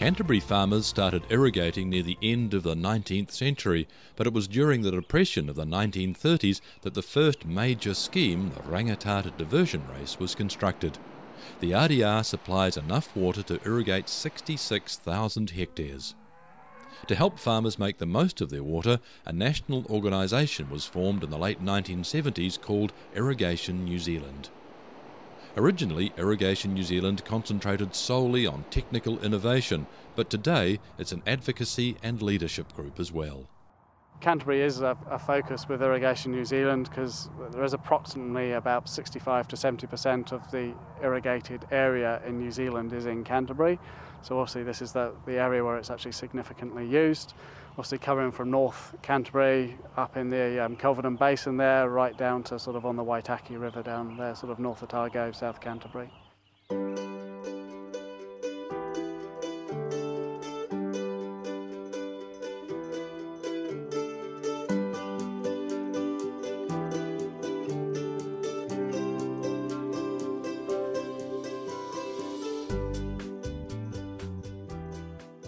Canterbury farmers started irrigating near the end of the 19th century, but it was during the Depression of the 1930s that the first major scheme, the Rangitata diversion race, was constructed. The RDR supplies enough water to irrigate 66,000 hectares. To help farmers make the most of their water, a national organisation was formed in the late 1970s called Irrigation New Zealand. Originally, Irrigation New Zealand concentrated solely on technical innovation, but today it's an advocacy and leadership group as well. Canterbury is a focus with Irrigation New Zealand because there is approximately about 65 to 70% of the irrigated area in New Zealand is in Canterbury. So obviously this is the area where it's actually significantly used. Obviously covering from North Canterbury up in the Kelvedon Basin there, right down to sort of on the Waitaki River down there, sort of north Otago, South Canterbury.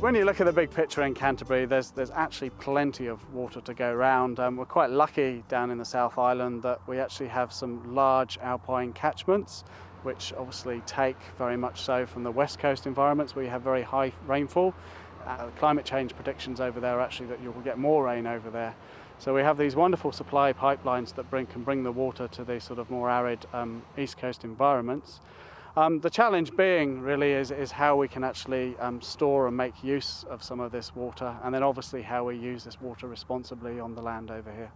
When you look at the big picture in Canterbury, there's actually plenty of water to go around. We're quite lucky down in the South Island that we actually have some large alpine catchments, which obviously take very much so from the west coast environments where you have very high rainfall. Climate change predictions over there are actually that you will get more rain over there. So we have these wonderful supply pipelines that can bring the water to these sort of more arid east coast environments. The challenge being really is how we can actually store and make use of some of this water, and then obviously how we use this water responsibly on the land over here.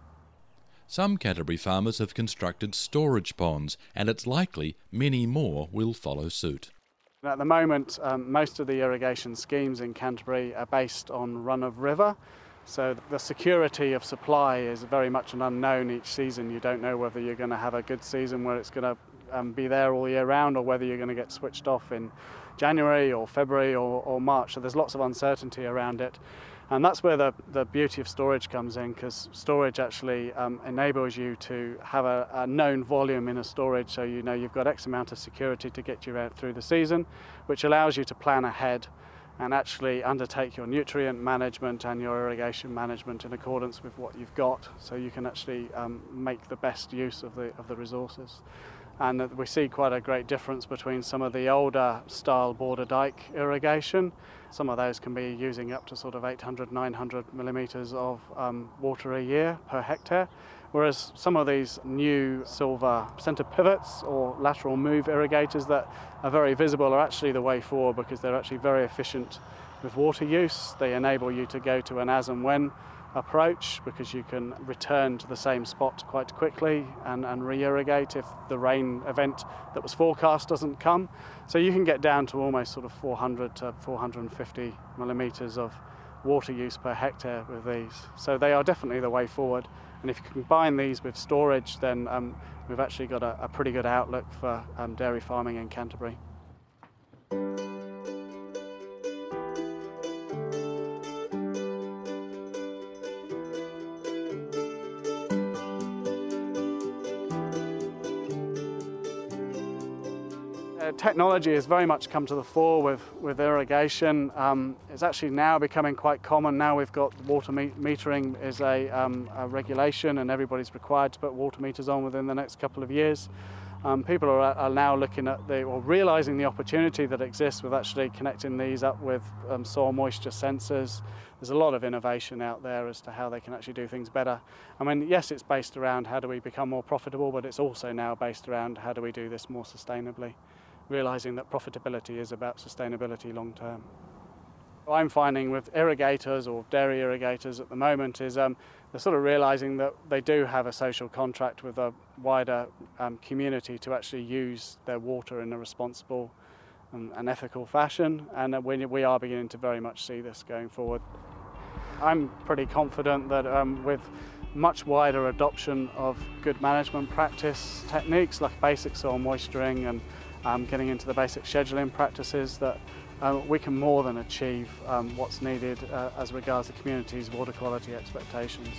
Some Canterbury farmers have constructed storage ponds, and it's likely many more will follow suit. At the moment, most of the irrigation schemes in Canterbury are based on run of river. So the security of supply is very much an unknown each season. You don't know whether you're going to have a good season where it's going to be there all year round, or whether you're going to get switched off in January or February or March. So there's lots of uncertainty around it. And that's where the beauty of storage comes in, because storage actually enables you to have a known volume in a storage, so you know you've got X amount of security to get you out through the season, which allows you to plan ahead and actually undertake your nutrient management and your irrigation management in accordance with what you've got, so you can actually make the best use of the resources. And we see quite a great difference between some of the older style border dike irrigation. Some of those can be using up to sort of 800, 900 millimetres of water a year per hectare, whereas some of these new silver centre pivots or lateral move irrigators that are very visible are actually the way forward, because they're actually very efficient with water use. They enable you to go to an as and when approach, because you can return to the same spot quite quickly and re-irrigate if the rain event that was forecast doesn't come. So you can get down to almost sort of 400 to 450 millimetres of water use per hectare with these. So they are definitely the way forward. And if you combine these with storage, then we've actually got a pretty good outlook for dairy farming in Canterbury. Technology has very much come to the fore with irrigation. It's actually now becoming quite common. Now we've got water metering is a regulation, and everybody's required to put water meters on within the next couple of years. People are now looking at realising the opportunity that exists with actually connecting these up with soil moisture sensors. There's a lot of innovation out there as to how they can actually do things better. I mean, yes, it's based around how do we become more profitable, but it's also now based around how do we do this more sustainably, realising that profitability is about sustainability long term. What I'm finding with irrigators or dairy irrigators at the moment is they're sort of realising that they do have a social contract with a wider community to actually use their water in a responsible and ethical fashion, and we are beginning to very much see this going forward. I'm pretty confident that with much wider adoption of good management practice techniques like basic soil moisturing and getting into the basic scheduling practices, that we can more than achieve what's needed as regards the community's water quality expectations.